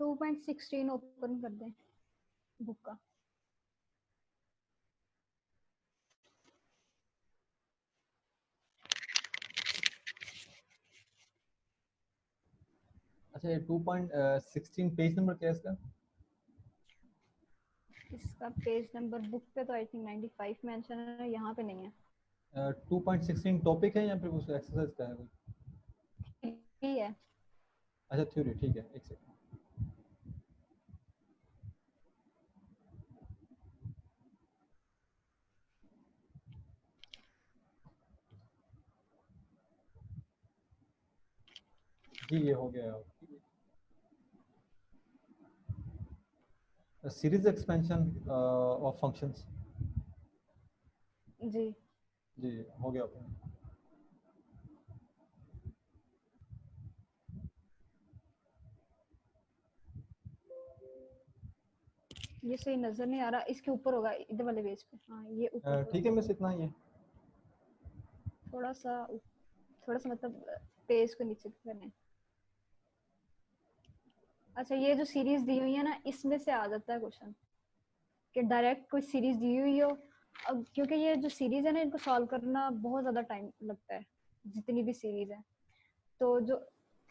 2.16 open कर दें book का। अच्छा, ये 2.16 पेज नंबर क्या है इसका? इसका पेज नंबर बुक पे तो आई थिंक 95 मेंशन है, यहाँ पे नहीं है। 2.16 टॉपिक है या फिर उस एक्सरसाइज का है कोई? ठीक है। अच्छा, थ्योरी, ठीक है, एक सेकंड। जी, ये हो गया। Series expansion of functions. जी जी, हो गया ओपन। ये सही नजर नहीं आ रहा, इसके ऊपर होगा, इधर वाले पेज पे। हाँ ये ऊपर थोड़ा ठीक है, बस इतना ही है। थोड़ा सा मतलब पेज को नीचे करना। अच्छा, ये जो सीरीज दी हुई है ना, इसमें से आ जाता है क्वेश्चन कि डायरेक्ट कोई सीरीज दी हुई हो। अब क्योंकि ये जो सीरीज है ना, इनको सॉल्व करना बहुत ज्यादा टाइम लगता है, जितनी भी सीरीज है। तो जो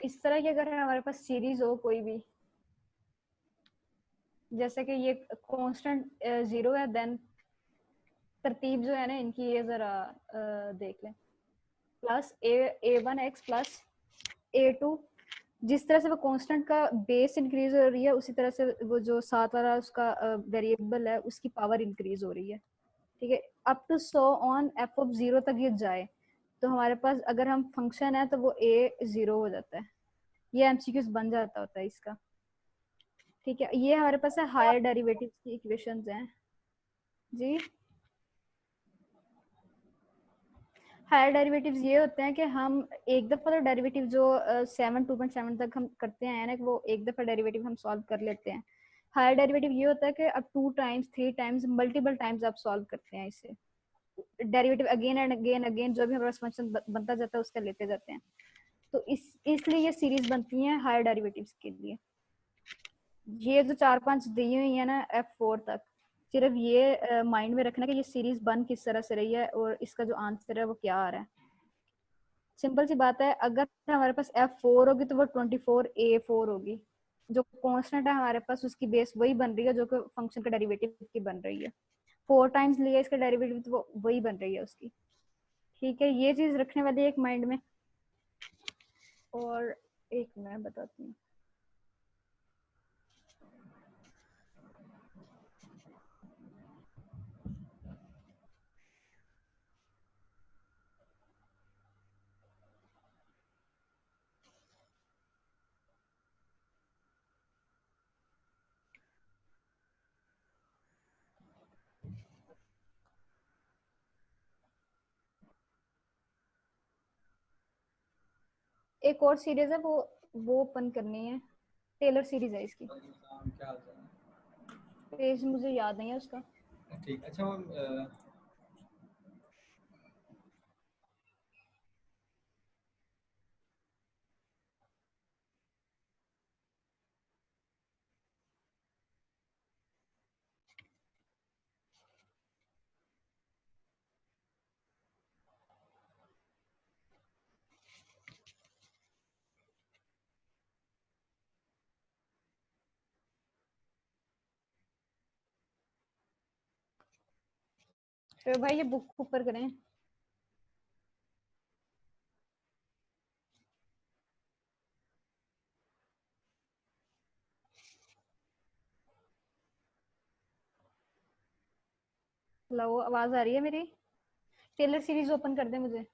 इस तरह की अगर हमारे पास सीरीज हो कोई भी, जैसे कि ये कांस्टेंट 0 है, देन तरतीब जो है ना इनकी, ये जरा देख लें। प्लस a1x प्लस a2, जिस तरह से वो कांस्टेंट का बेस इंक्रीज हो रही है, उसी तरह से वो जो साथ वाला उसका वेरिएबल है उसकी पावर इंक्रीज हो रही है। ठीक है, up to so on f of 0 तक ये जाए, तो हमारे पास अगर हम फंक्शन है तो वो a 0 हो जाता है। ये एमसीक्यूज बन जाता होता है इसका। ठीक है, ये हमारे पास है हायर डेरिवेटिव्स की इक्वेशंस हैं जी। हायर डेरिवेटिव्स ये होते हैं कि हम एक दफा तो डेरिवेटिव जो 2.7 तक हम करते हैं ना, वो एक दफा डेरिवेटिव हम सॉल्व कर लेते हैं। हायर डेरिवेटिव ये होता है कि अब 2 टाइम्स 3 टाइम्स मल्टीपल टाइम्स आप सॉल्व करते हैं इसे। Derivative again and again again जो भी हमारा फंक्शन बनता जाता है उसका लेते जाते हैं। तो इसलिए ये सीरीज बनती है हायर डेरिवेटिव्स के लिए। ये जो 4-5 दी हुई है ना F4 तक, सिर्फ ये माइंड में रखना कि ये सीरीज बन किस तरह से रही है और इसका जो आंसर है वो क्या आ रहा है। सिंपल सी बात है, अगर हमारे पास F4 होगी तो वो 24a4 होगी। जो कांस्टेंट है हमारे पास उसकी बेस वही बन रही है जो कि फंक्शन का डेरिवेटिव की बन रही है। 4 टाइम्स लिया इसका डेरिवेटिव तो वो वही बन रही है उसकी। ठीक है, ये चीज रखने वाली है एक माइंड में। और एक मैं बताती हूँ। एक और सीरीज है, वो ओपन करनी है। टेलर सीरीज है इसकी। क्या हाल चाल पेज मुझे याद नहीं है उसका। है? ठीक, अच्छा। तो भाई ये बुक ऊपर करें। हेलो, आवाज आ रही है मेरी? टेलर सीरीज ओपन कर दे मुझे।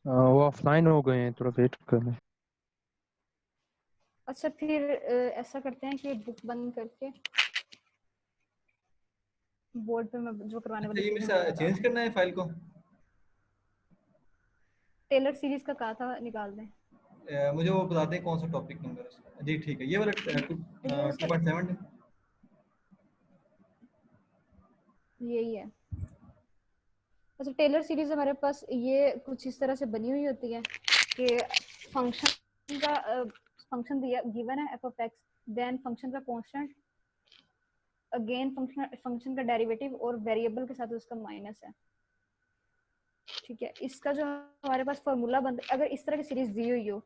वो ऑफलाइन हो गए हैं, थोड़ा वेट कर लें। अच्छा, फिर ऐसा करते हैं कि बुक बंद करके बोर्ड पे मैं जो करवाने अच्छा, वाली ये चीजें वो मुझे बता चेंज दूं। करना है फाइल को? टेलर सीरीज का कहा था निकाल दें। मुझे वो बता दें कौन सा टॉपिक नंबर है उसका। जी ठीक है, ये वाला ये उसका 2.7 है। यही है। अच्छा, टेलर सीरीज हमारे पास ये कुछ इस तरह से बनी हुई होती है। कि फंक्शन का फंक्शन दिया गिवन है f of x, then function का कांस्टेंट, अगेन फंक्शन का डेरिवेटिव और वेरिएबल के साथ उसका माइनस है। ठीक है, इसका जो हमारे पास फॉर्मूला बनता है, अगर इस तरह की सीरीज दी हुई हो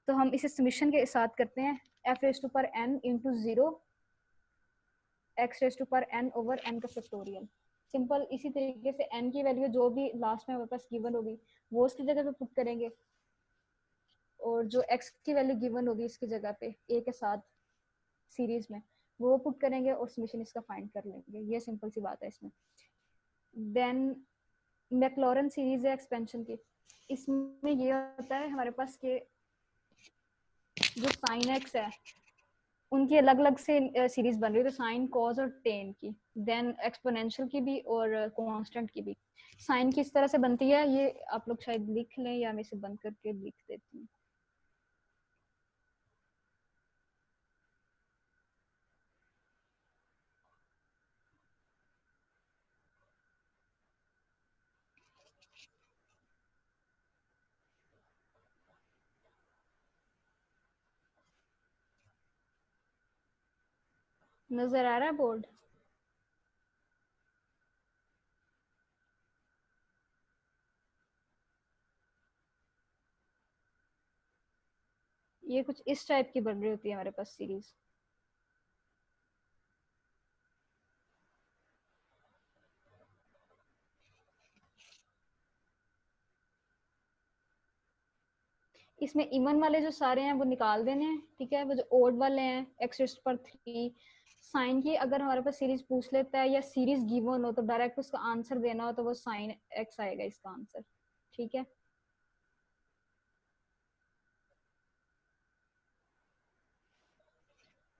तो हम इसे समीशन के साथ करते हैं एफ रेज टू पर n into 0 x raise to पर एन ओवर एन का फैक्टोरियल। सिंपल इसी तरीके से एन की वैल्यू जो भी लास्ट में हमारे पास गिवन होगी वो उसकी जगह पे पुट करेंगे, और जो एक्स की वैल्यू गिवन होगी इसकी जगह पे ए के साथ सीरीज में वो पुट करेंगे और समीशन इसका फाइंड कर लेंगे। ये सिंपल सी बात है इसमें। देन मैक्लॉरन सीरीज है एक्सपेंशन की, इसमें ये होता है हमारे पास के जो साइन एक्स है उनकी अलग अलग से सीरीज बन रही है, तो साइन कॉस और टेन की, देन एक्सपोनेंशियल की भी और कांस्टेंट की भी। साइन किस तरह से बनती है ये आप लोग शायद लिख लें या मैं इसे बंद करके लिख देती हूँ। नजर आ रहा है बोर्ड? ये कुछ इस टाइप की बन रही होती है हमारे पास सीरीज। इसमें इवन वाले जो सारे हैं वो निकाल देने हैं, ठीक है। वो जो ओड वाले हैं एक्स रेज़ पर 3 साइन की अगर हमारे पास सीरीज पूछ लेता है या सीरीज गिवन हो तो डायरेक्ट उसका आंसर देना हो तो वो साइन एक्स आएगा इसका आंसर, ठीक है।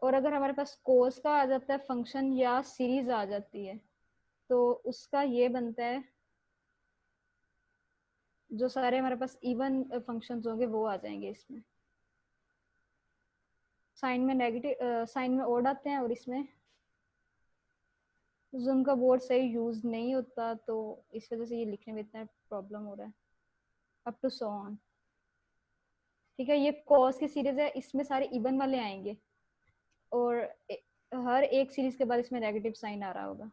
और अगर हमारे पास कोस का आ जाता है फंक्शन या सीरीज आ जाती है तो उसका ये बनता है जो सारे हमारे पास इवन फंक्शंस होंगे वो आ जाएंगे इसमें। साइन में नेगेटिव साइन में ओड आते हैं और इसमें जूम का बोर्ड सही यूज नहीं होता तो इस वजह से ये लिखने में इतना प्रॉब्लम हो रहा है। अप टू सो ऑन, ठीक है। ये कॉस की सीरीज है, इसमें सारे इवन वाले आएंगे और हर एक सीरीज के बाद इसमें नेगेटिव साइन आ रहा होगा।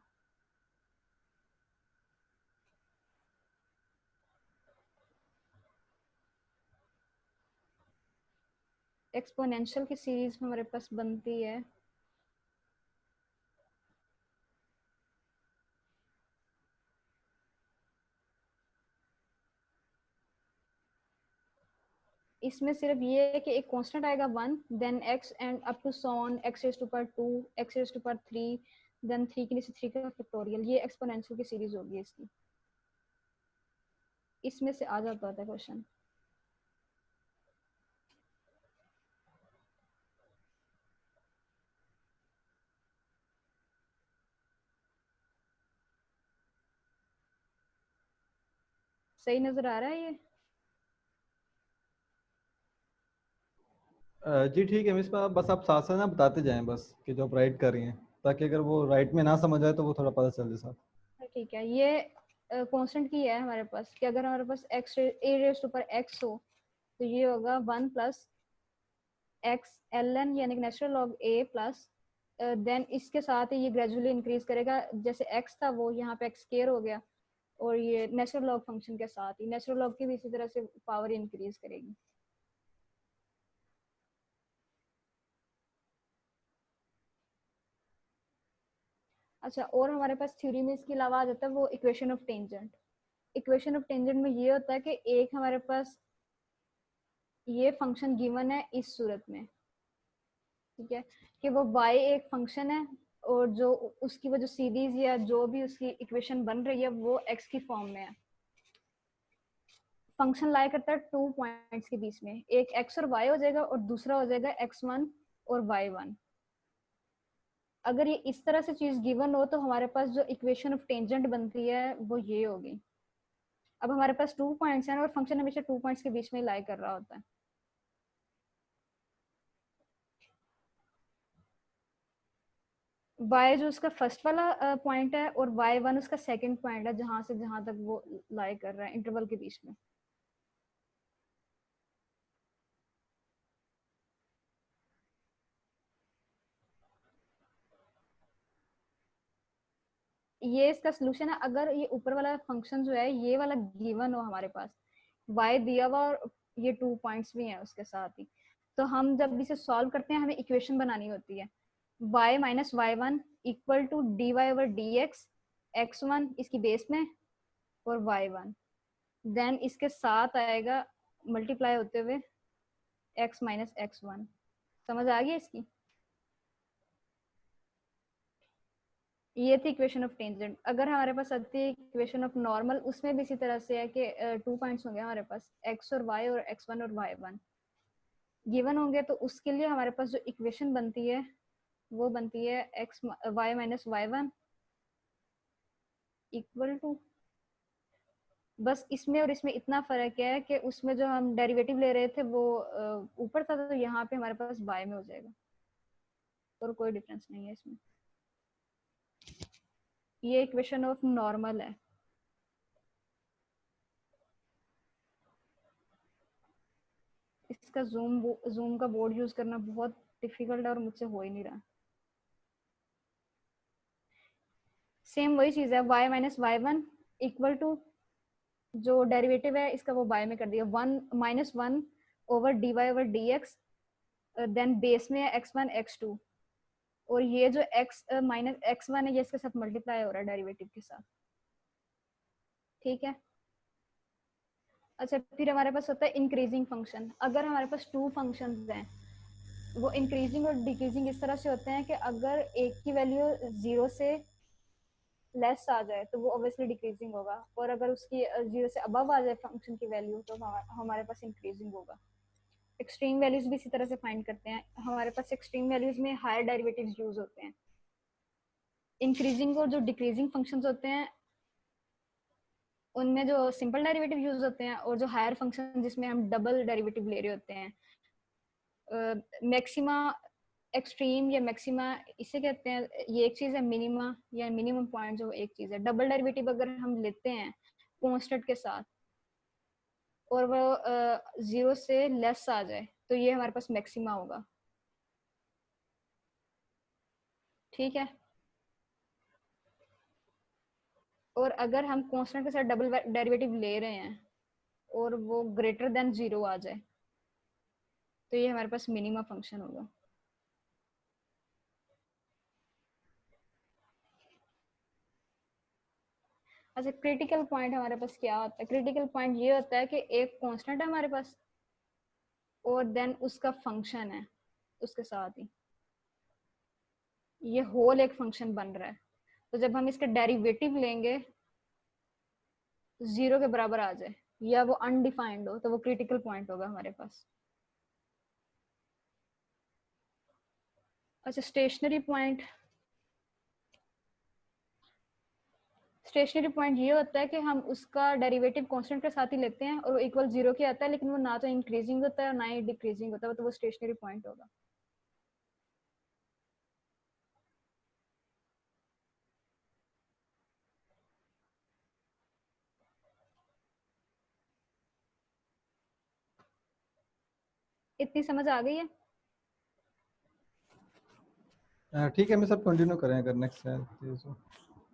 एक्सपोनेंशियल की सीरीज में हमारे पास बनती है इसमें सिर्फ ये है कि एक कांस्टेंट आएगा 1 then x and up to so on x raise to power 2 x raise to power 3 then 3 के नीचे 3 का फैक्टोरियल। ये एक्सपोनेंशियल की सीरीज होगी इसकी, इसमें से आ जाता है क्वेश्चन। सही नजर आ रहा है ये? जी ठीक है मिस, बस आप साथ साथ ना बताते जाएं बस कि जो आप राइट कर रही हैं, ताकि अगर वो राइट में ना समझ आए तो वो थोड़ा पता चल जाए साथ। ठीक है, ये कांस्टेंट की है हमारे पास कि अगर हमारे पास x a raise to power x हो तो ये होगा 1 प्लस x ln यानी कि natural log a plus then इसके साथ ही ये ग्रेजुअली इंक्रीज करेगा, जैसे x था वो यहाँ पे x स्क्वायर हो गया और ये नेचुरल लॉग फंक्शन के साथ ही नेचुरल लॉग की भी इसी तरह से पावर इंक्रीज करेगी। अच्छा, और हमारे पास थ्योरी में इसके अलावा आ जाता है वो equation of tangent. Equation of tangent में ये होता है कि एक हमारे पास ये फंक्शन गिवन है इस सूरत में, ठीक है, कि वो y एक फंक्शन है और जो उसकी वो जो सीरीज या जो भी उसकी इक्वेशन बन रही है वो x की फॉर्म में है। फंक्शन लाई करता है 2 पॉइंट्स के बीच में, एक x और y हो जाएगा और दूसरा हो जाएगा x1 और y1। अगर ये इस तरह से चीज गिवन हो तो हमारे पास जो इक्वेशन ऑफ टेंजेंट बनती है वो ये होगी। अब हमारे पास 2 पॉइंट्स हैं और फंक्शन हमेशा 2 पॉइंट्स के बीच में लाई कर रहा होता है। y जो उसका फर्स्ट वाला पॉइंट है और y1 उसका सेकंड पॉइंट है जहां से जहां तक वो लाई कर रहा है इंटरवल के बीच में। ये इसका सोल्यूशन है। अगर ये ऊपर वाला फंक्शन जो है ये वाला गिवन हो हमारे पास, y दिया हुआ और ये 2 पॉइंट्स भी हैं उसके साथ ही, तो हम जब इसे सॉल्व करते हैं हमें इक्वेशन बनानी होती है y minus y one equal to d y over d x, x one इसकी बेस में और वाई वन, देन इसके साथ आएगा मल्टीप्लाई होते हुए x माइनस एक्स वन। समझ आ गई इसकी? ये थी इक्वेशन ऑफ टेंजेंट। अगर हमारे पास आती है इक्वेशन ऑफ नॉर्मल, उसमें भी इसी तरह से है कि 2 पॉइंट्स होंगे हमारे पास, x और y और x1 और y1 गिवन होंगे, तो उसके लिए हमारे पास जो इक्वेशन बनती है वो बनती है x y minus y one equal to, बस इसमें और इसमें इतना फर्क है कि उसमें जो हम डेरिवेटिव ले रहे थे वो ऊपर था, तो यहाँ पे हमारे पास बाय में हो जाएगा, और कोई डिफरेंस नहीं है इसमें। ये इक्वेशन ऑफ नॉर्मल है। इसका जूम का बोर्ड यूज करना बहुत डिफिकल्ट है और मुझसे हो ही नहीं रहा। सेम वही चीज है, y minus y one equal to जो डेरिवेटिव है इसका वो बाय में कर दिया, 1 minus one over d y over d x, then base में है x1 x2, और ये जो x माइनस x1 है ये इसके साथ मल्टीप्लाई हो रहा है डेरिवेटिव के साथ। ठीक है। अच्छा, फिर हमारे पास होता है इंक्रीजिंग फंक्शन। अगर हमारे पास 2 फंक्शंस हैं, वो इंक्रीजिंग और डिक्रीजिंग इस तरह से होते हैं कि अगर एक की वैल्यू 0 से लेस आ जाए तो वो ऑब्वियसली डिक्रीजिंग होगा, और अगर उसकी 0 से अबव आ जाए फंक्शन की वैल्यू तो हमारे पास इंक्रीजिंग होगा। एक्सट्रीम वैल्यूज भी इसी तरह से फाइंड करते हैं। हमारे पास एक्सट्रीम वैल्यूज में हायर डेरिवेटिव्स यूज होते हैं। इंक्रीजिंग और जो डिक्रीजिंग फंक्शंस होते हैं उनमें जो सिंपल डेरिवेटिव यूज होते हैं, और जो हायर फंक्शन जिसमें हम डबल डेरिवेटिव ले रहे होते हैं, मैक्सिमा, एक्सट्रीम या मैक्सिमा इसे कहते हैं। ये एक चीज है, मिनिमा या मिनिमम पॉइंट जो एक चीज है। डबल डेरिवेटिव अगर हम लेते हैं कांस्टेंट के साथ और वो 0 से लेस आ जाए तो ये हमारे पास मैक्सिमा होगा। ठीक है। और अगर हम कांस्टेंट के साथ डबल डेरिवेटिव ले रहे हैं और वो ग्रेटर देन 0 आ जाए तो ये हमारे पास मिनिमा फंक्शन होगा। अच्छा, क्रिटिकल पॉइंट हमारे पास क्या होता है? क्रिटिकल पॉइंट ये होता है कि एक कांस्टेंट है हमारे पास और देन उसका फंक्शन है उसके साथ ही, ये होल एक फंक्शन बन रहा है। तो जब हम इसके डेरिवेटिव लेंगे 0 के बराबर आ जाए या वो अनडिफाइंड हो तो वो क्रिटिकल पॉइंट होगा हमारे पास। अच्छा, स्टेशनरी पॉइंट। स्टेशनरी पॉइंट ये होता है कि हम उसका डेरिवेटिव कांस्टेंट के साथ ही लेते हैं और वो इक्वल 0 के आता है, लेकिन वो ना तो इंक्रीजिंग होता है और ना ही डिक्रीजिंग होता है, तो वो स्टेशनरी पॉइंट होगा। इतनी समझ आ गई है? ठीक है, मैं सब कंटिन्यू करें अगर नेक्स्ट है तो।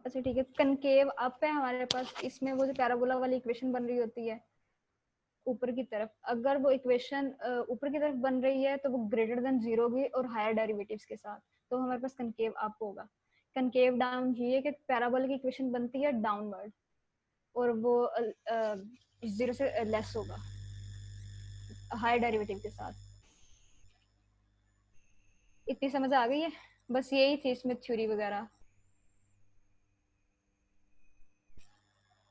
अच्छा ठीक है। कनकेव अप है हमारे पास, इसमें वो जो पैराबोला वाली इक्वेशन बन रही होती है ऊपर की तरफ, अगर वो इक्वेशन ऊपर की तरफ बन रही है तो वो ग्रेटर देन 0 होगी और हायर डेरिवेटिव्स के साथ, तो हमारे पास कनकेव अप होगा। कनकेव डाउन ये है कि पैराबोला की इक्वेशन बनती है डाउनवर्ड और वो 0 से लेस होगा हायर डेरिवेटिव के साथ। इतनी समझ आ गई है? बस यही थी इसमें थ्योरी वगैरह।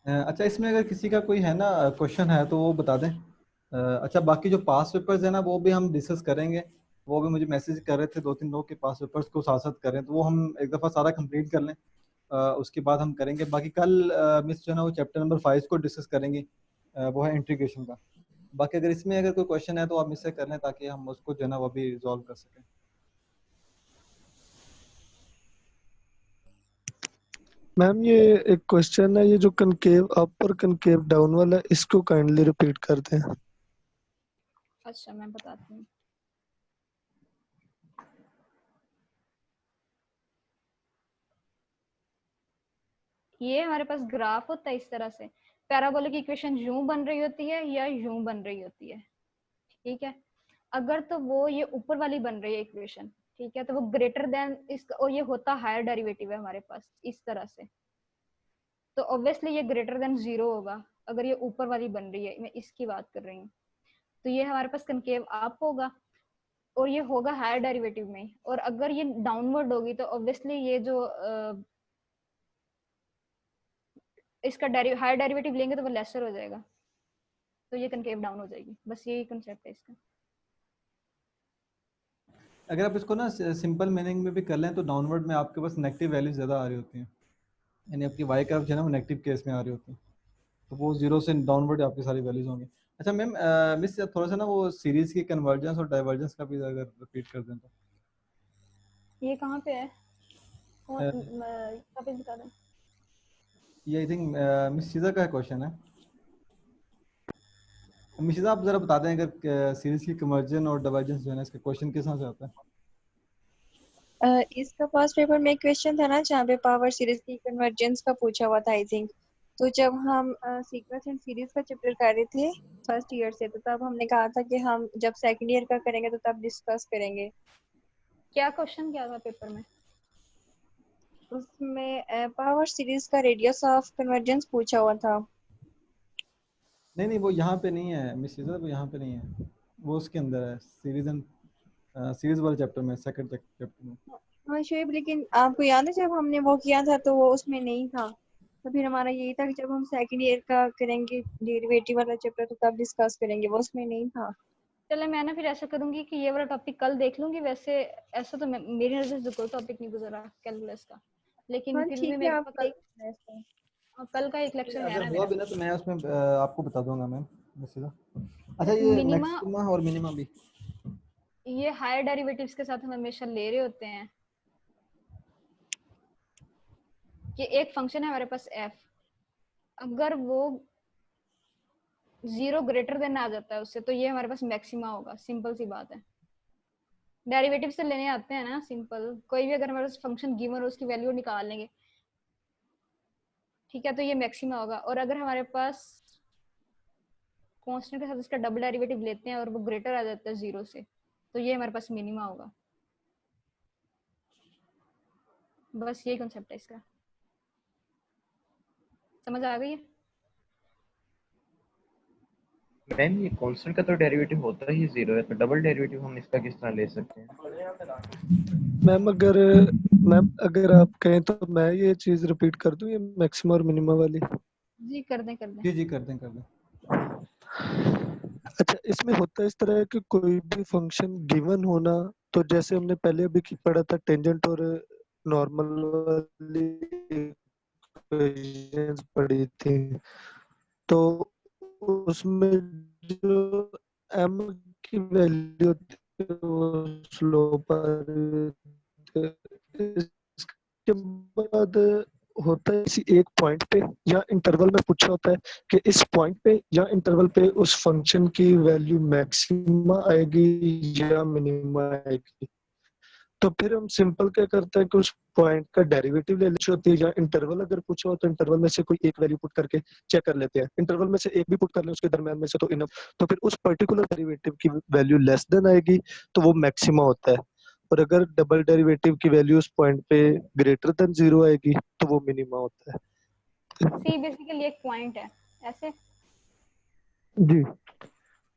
अच्छा, इसमें अगर किसी का कोई है ना क्वेश्चन है तो वो बता दें। अच्छा, बाकी जो पास पेपर्स है ना वो भी हम डिस्कस करेंगे। वो भी मुझे मैसेज कर रहे थे 2-3 लोग के पास पेपर्स को साथ साथ करें, तो वो हम एक दफ़ा सारा कंप्लीट कर लें। उसके बाद हम करेंगे। बाकी कल मिस जो है ना वो चैप्टर नंबर 5 को डिस्कस करेंगे। वो है इंटीग्रेशन का। बाकी अगर इसमें अगर कोई क्वेश्चन है तो आप मुझसे कर लें ताकि हम उसको जो है ना वो भी रिजॉल्व कर सकें। मैम ये एक क्वेश्चन है, ये जो कनकेव अप और कनकेव डाउन वाला, इसको काइंडली रिपीट करते हैं। अच्छा मैं बताती हूँ। ये हमारे पास ग्राफ होता है इस तरह से, पैराबोलिक इक्वेशन यूं बन रही होती है या यूं बन रही होती है, ठीक है। अगर तो वो ये ऊपर वाली बन रही है इक्वेशन, ठीक है, तो वो ग्रेटर देन इसका, और ये होता हायर डेरिवेटिव है हमारे पास इस तरह से, तो ऑब्वियसली ये ग्रेटर देन 0 होगा। अगर ये ऊपर वाली बन रही है, मैं इसकी बात कर रही हूँ, तो ये हमारे पास कनकेव अप होगा और ये होगा हायर डेरिवेटिव में। और अगर ये डाउनवर्ड होगी तो ऑब्वियसली ये जो इसका हायर डेरिवेटिव लेंगे तो वो लेसर हो जाएगा, तो ये कनकेव डाउन हो जाएगी। बस यही कंसेप्ट है इसका। अगर आप इसको ना सिंपल मीनिंग में भी कर लें तो डाउनवर्ड में आपके पास नेगेटिव वैल्यूज ज़्यादा आ रही होती हैं, यानी आपकी वाई कर्व जो है ना वो नेगेटिव केस में आ रही होती है, तो वो जीरो से डाउनवर्ड आपकी सारी वैल्यूज होंगी। अच्छा मैम, मिस थोड़ा सा ना वो सीरीज की कन्वर्जेंस और डाइवर्जेंस का भी अगर रिपीट कर दें तो। ये कहाँ पे है, कौन टॉपिक बता दें। ये आई थिंक मिस शीजा का क्वेश्चन है। मिस शीजा आप जरा बता दें अगर सीरीज की कन्वर्जन और डाइवर्जेंस जो है ना इसका क्वेश्चन किस तरह से आता है। इसका फर्स्ट पेपर में क्वेश्चन था ना जहाँ पे पावर सीरीज की कन्वर्जेंस का पूछा हुआ था आई थिंक। तो जब हम सीक्वेंस एंड सीरीज का चैप्टर कर रहे थे फर्स्ट ईयर से, तो तब हमने कहा था कि हम जब सेकंड ईयर का करेंगे तो तब डिस्कस करेंगे। क्या क्वेश्चन क्या था पेपर में? उसमें पावर सीरीज का रेडियस ऑफ कन्वर्जेंस पूछा हुआ था। नहीं वो यहाँ पे नहीं है मिस शीजा, वो यहाँ पे नहीं है, वो उसके अंदर है सीरीज एंड सीरीज वाले चैप्टर में, सेकंड चैप्टर में। हाँ शुएब, लेकिन आपको याद है जब हमने वो किया था तो वो उसमें नहीं था। तो फिर हमारा यही था कि जब हम सेकंड ईयर का करेंगे डेरिवेटिव वाला चैप्टर तो तब डिस्कस करेंगे, वो उसमें नहीं था। चले मैं ना फिर ऐसा करूंगी कि ये वाला टॉपिक कल देख लूंगी। वैसे ऐसा तो मेरी नजर से कोई टॉपिक नहीं गुजरा कैलकुलस का, लेकिन हाँ फिर भी ठीक है, मेरे आप को देख लेना इसको। कल का एक लेक्चर है अगर ना हुआ मेरा। भी ना तो मैं उसमें आपको बता दूंगा मैम मिस शीजा। अच्छा ये मिनिमा, मैक्सिमा और मिनिमा भी। ये हायर डेरिवेटिव्स के साथ हम हमेशा ले रहे होते हैं कि एक फंक्शन है हमारे पास f, अगर वो 0 ग्रेटर देन आ जाता है उससे, तो ये हमारे पास मैक्सिमा होगा। सिंपल सी बात है, डेरिवेटिव से लेने आते हैं ना सिंपल। कोई भी अगर हमारे पास फंक्शन गिवन हो उसकी वैल्यू निकाल लेंगे, ठीक है, तो ये मैक्सिमा होगा। और अगर हमारे पास कांस्टेंट के साथ इसका डबल डेरिवेटिव लेते हैं और वो ग्रेटर आ जाता है 0 से, तो ये हमारे पास मिनिमा होगा। बस यही कॉन्सेप्ट है इसका, समझ आ गई है? मैम ये कांस्टेंट का तो डेरिवेटिव होता ही 0 है, तो डबल डेरिवेटिव हम इसका किस तरह ले सकते हैं? मैम अगर आप कहें तो मैं ये चीज रिपीट कर दूं, ये मैक्सिमा और मिनिमा वाली। जी कर दें कर दें। जी कर दें कर दें। अच्छा, इसमें होता है इस तरह है कि कोई भी फंक्शन गिवन होना, तो जैसे हमने पहले अभी पढ़ा था टेंजेंट और नॉर्मल वाली इक्वेशंस पढ़ी थी, तो उसमें जो m की वैल्यू होती है वो स्लोप आ रही होती है। इसके बाद होता है किसी एक पॉइंट पे या इंटरवल में पूछा होता है कि इस पॉइंट पे या इंटरवल पे उस फंक्शन की वैल्यू मैक्सिमा आएगी या मिनिमा आएगी। तो फिर हम सिंपल क्या करते हैं कि उस पॉइंट का डेरिवेटिव ले लेते होती है, या इंटरवल अगर पूछा हो तो इंटरवल में से कोई एक वैल्यू पुट करके चेक कर लेते हैं। इंटरवल में से एक भी पुट कर ले उसके दरम्यान में से तो इनफ, तो फिर उस पर्टिकुलर डेरिवेटिव की वैल्यू लेस देन आएगी तो वो मैक्सिमा होता है। और अगर डबल डेरिवेटिव की वैल्यू उस पॉइंट पे ग्रेटर देन 0 आएगी तो वो मिनिमा होता है। सी बेसिकली एक पॉइंट है ऐसे। जी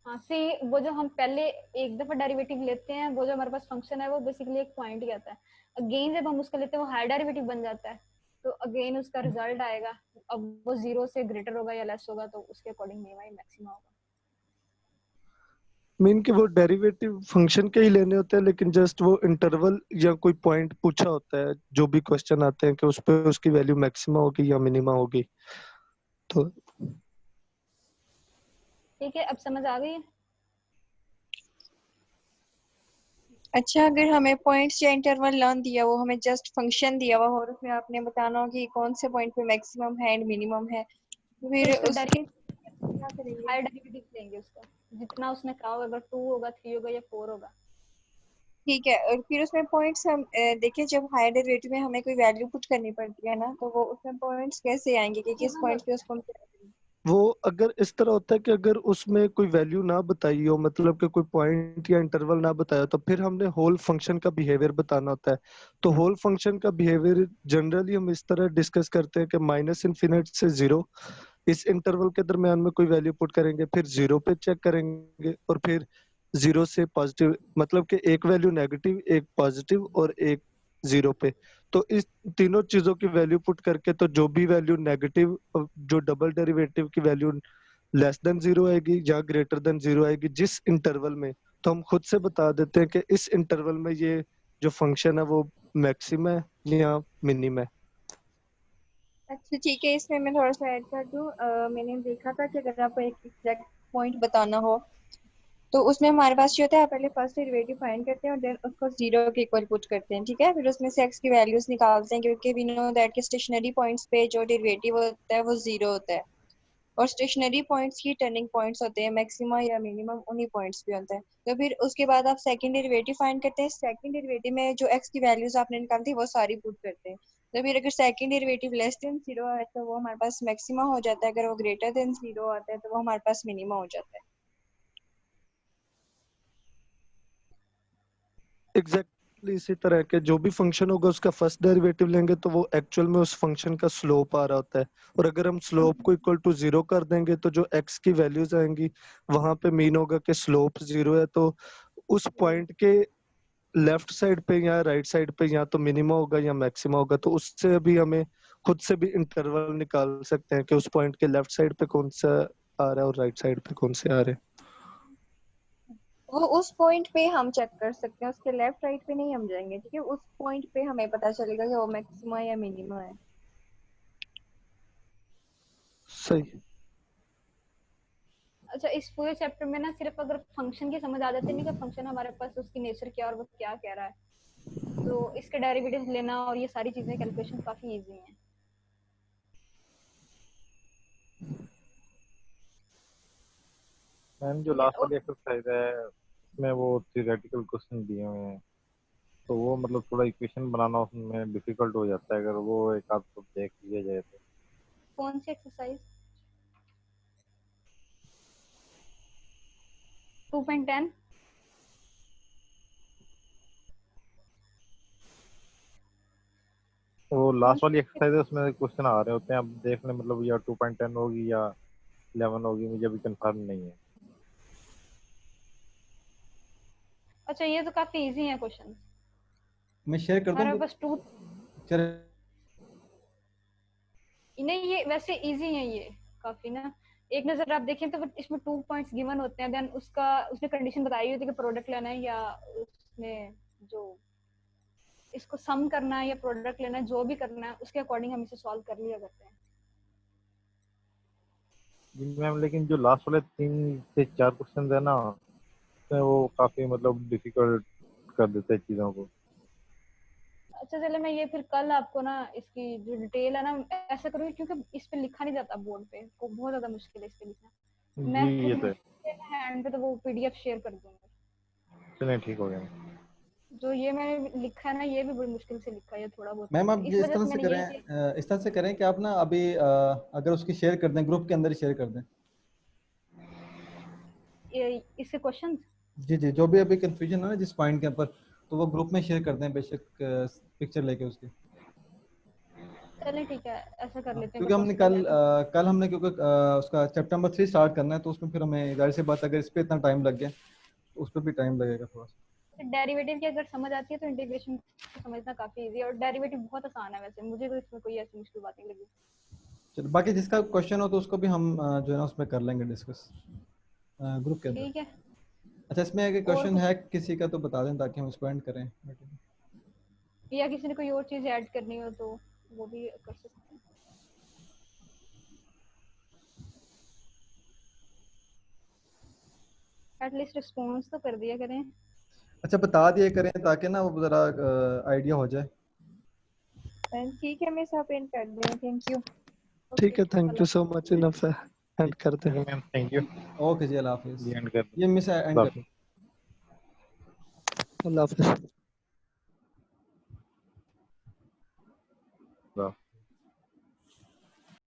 हाँ सी, वो जो हम पहले एक दफा डेरिवेटिव लेते हैं, वो जो हमारे पास फंक्शन है वो बेसिकली एक पॉइंट ही आता है। अगेन जब हम उसका लेते हैं वो हायर डेरिवेटिव बन जाता है, तो अगेन उसका रिजल्ट आएगा। अब वो 0 से ग्रेटर होगा या लेस होगा, तो उसके अकॉर्डिंग मिनिमा या मैक्सिमा होगा। मीन कि वो डेरिवेटिव फंक्शन के ही लेने होते हैं, लेकिन जस्ट वो इंटरवल या कोई पॉइंट पूछा होता है, जो भी क्वेश्चन आते हैं कि उस पे उसकी वैल्यू मैक्सिमा होगी या मिनिमा होगी। तो ठीक है, अब समझ आ गई है? अच्छा, अगर हमें पॉइंट्स या इंटरवल ना दिया हो, हमें जस्ट फंक्शन दिया हुआ हो और उसमें आपने बताना हो कि कौन से पॉइंट पे मैक्सिमम है एंड मिनिमम है, तो तो फिर उसका उसके क्या करेंगे? हायर डेरिवेटिव लेंगे उसका, जितना उसने कहा होगा। अगर 2 होगा, 3 होगा या 4 होगा। ठीक है। और फिर उसमें पॉइंट्स हम देखिए, जब हायर डेरिवेटिव में हमें कोई वैल्यू पुट करनी पड़ती है ना, तो वो उसमें पॉइंट्स कैसे आएंगे कि किस पॉइंट पे उसको हम करेंगे? वो अगर इस तरह होता है कि अगर उसमें कोई वैल्यू ना बताई हो, मतलब कि कोई पॉइंट या इंटरवल ना बताया हो, तो फिर हमने होल फंक्शन का बिहेवियर बताना होता है। तो होल फंक्शन का बिहेवियर जनरली हम इस तरह डिस्कस करते हैं कि माइनस इन्फिनिट से जीरो, इस इंटरवल के दरमियान में कोई वैल्यू पुट करेंगे, फिर जीरो पे चेक करेंगे, और फिर जीरो से पॉजिटिव, मतलब कि एक वैल्यू नेगेटिव, एक पॉजिटिव और एक जीरो पे। तो इस तीनों चीजों की वैल्यू पुट करके, तो जो भी वैल्यू नेगेटिव, जो डबल डेरिवेटिव की वैल्यू लेस देन जीरो आएगी या ग्रेटर देन जीरो आएगी जिस इंटरवल में, तो हम खुद से बता देते हैं कि इस इंटरवल में ये जो फंक्शन है वो मैक्सिमम है या मिनिमम है। अच्छा ठीक है, इसमें मैं थोड़ा सा ऐड कर दूं। मैंने देखा था कि अगर आपको एक एग्जैक्ट पॉइंट बताना हो, तो उसमें हमारे पास ये होता है, पहले फर्स्ट डेरिवेटिव फाइंड करते हैं और देन उसको जीरो के इक्वल पुट करते हैं, ठीक है। फिर उसमें से एक्स की वैल्यूज निकालते हैं, क्योंकि वी नो दैट कि स्टेशनरी पॉइंट्स पे जो डेरिवेटिव होता है वो जीरो होता है, और स्टेशनरी पॉइंट्स की टर्निंग पॉइंट्स होते हैं, मैक्सिमम या मिनिमम उन्हीं पॉइंट्स पे होता है। तो फिर उसके बाद आप सेकंड डेरिवेटिव फाइंड करते हैं। सेकंड डेरिवेटिव में जो एक्स की वैल्यूज आपने निकाली थी वो सारी पुट करते हैं। तो फिर अगर second derivative less than zero है तो वो हमारे पास मैक्सिमम हो जाता है, अगर वो ग्रेटर देन जीरो आता है तो वो हमारे पास मिनिमम हो जाता है। एग्जैक्टली इसी तरह के जो भी फंक्शन होगा उसका फर्स्ट डेरिवेटिव लेंगे तो वो एक्चुअल में उस फंक्शन का स्लोप आ रहा होता है, और अगर हम स्लोप को इक्वल टू जीरो कर देंगे तो जो एक्स की वैल्यूज आएंगी वहां पे मीन होगा कि स्लोप जीरो है, तो उस पॉइंट के लेफ्ट साइड पे या राइट साइड पे या तो मिनिमम होगा या मैक्सिमम होगा। तो उससे भी हमें खुद से भी इंटरवल निकाल सकते हैं कि उस पॉइंट के लेफ्ट साइड पे कौन सा आ रहा है और राइट साइड पे कौन से आ रहे हैं। वो उस पॉइंट पे हम चेक कर सकते हैं, उसके लेफ्ट राइट पे नहीं हम जाएंगे, ठीक है। उस पॉइंट पे हमें पता चलेगा कि वो मैक्सिमम या मिनिमम है। सही। अच्छा, इस पूरे चैप्टर में ना सिर्फ अगर फंक्शन की समझ आ जाती है नहीं कि फंक्शन हमारे पास उसकी नेचर क्या और वो क्या कह रहा है, तो इसके डेरिवेटिव्स लेना और ये सारी चीजें कैलकुलेशन काफी इजी हैं। मैम जो ठीक है। लास्ट वाली एक्सरसाइज है उसमें वो थियोरेटिकल क्वेश्चन दिए हुए हैं, तो वो मतलब थोड़ा इक्वेशन बनाना उसमें डिफिकल्ट हो जाता है, अगर वो एक आध तो देख लिया जाए तो। कौन सी एक्सरसाइज? 2.10? वो कौन लास्ट सी? वाली एक्सरसाइज है उसमें क्वेश्चन आ रहे होते हैं, अब देख लें, मतलब या 2.10 होगी या 11 होगी, मुझे अभी कंफर्म नहीं है। अच्छा, ये तो काफी इजी है क्वेश्चन। मैं शेयर कर दूं हमारे ग्रुप? पास टू, चल। नहीं ये वैसे इजी है ये काफी ना। एक नजर आप देखें तो इसमें 2 पॉइंट्स गिवन होते हैं, देन उसका उसने कंडीशन बताई होती है कि प्रोडक्ट लेना है या उसने जो इसको सम करना है या प्रोडक्ट लेना है, जो भी करना है उसके अकॉर्डिंग हम इसे सॉल्व कर लिया करते हैं। जी मैम, लेकिन जो लास्ट वाले 3 से 4 क्वेश्चन है ना, उसमें वो काफी मतलब डिफिकल्ट कर देते हैं चीजों को। अच्छा चले, मैं ये फिर कल आपको ना इसकी जो डिटेल है ना ऐसा करूँगी, क्योंकि इस पे लिखा नहीं जाता बोर्ड पे, को बहुत ज्यादा मुश्किल है इस पे लिखना। जी मैं ये खुद तो है। हैंड पे तो वो पीडीएफ शेयर कर दूंगी। चलिए ठीक हो गया। जो ये मैंने लिखा है ना, ये भी बड़ी मुश्किल से लिखा है, ये थोड़ा बहुत मैम मुश्किल आप है, इस ये इस वजह तरह से से मैंने करें, यही चीज। इस तरह से करें कि आप ना अभी अगर उसकी शेयर कर दें, ग्रुप के अंदर ही शेयर कर दें। इसके क्वेश्चन। जी जी, जो भी अभी कंफ्यूजन है ना जिस पॉइंट के ऊपर, तो वो ग्रुप में शेयर कर दें बेशक, पिक्चर लेके उसकी। चलें ठीक है, ऐसा कर हाँ, लेते हैं, क्योंकि अगर हमने पॉसिबल है तो। कल हमने क्योंकि उसका चैप्टर नंबर 3 स्टार्ट करना है, तो उसमें फिर हमें जाहिर सी बात, अगर इस पे इतना टाइम लग गया तो उस पर भी टाइम लगेगा थोड़ा सा। डेरिवेटिव की अगर समझ आती है तो इंटीग्रेशन समझना काफी इजी है, और डेरिवेटिव बहुत आसान है वैसे, मुझे तो इसमें कोई ऐसी मुश्किल बात नहीं लगी। चलो, बाकी जिसका क्वेश्चन हो तो उसको भी हम जो है ना उसमें कर लेंगे डिस्कस ग्रुप के अंदर। ठीक है। अच्छा, इसमें अगर और क्वेश्चन कुछ, है किसी का तो बता दें ताकि हम इसको एंड करें मीटिंग। या किसी ने कोई और चीज ऐड करनी हो तो वो भी कर सकते हैं। एटलीस्ट रिस्पॉन्स तो कर दिया करें। अच्छा, बता दिए करें ताकि ना वो ज़रा आइडिया हो जाए। ठीक है, मैं सब एंड कर दूँ, थैंक यू। ओके, ठीक है, thank you Allah so much, enough है, एंड करते ठीक है हैं। Ma'am, thank you. ओके जी, अल्लाह हाफिज़। जी एंड कर ये मिस एंड कर। दो। अल्लाह हाफिज।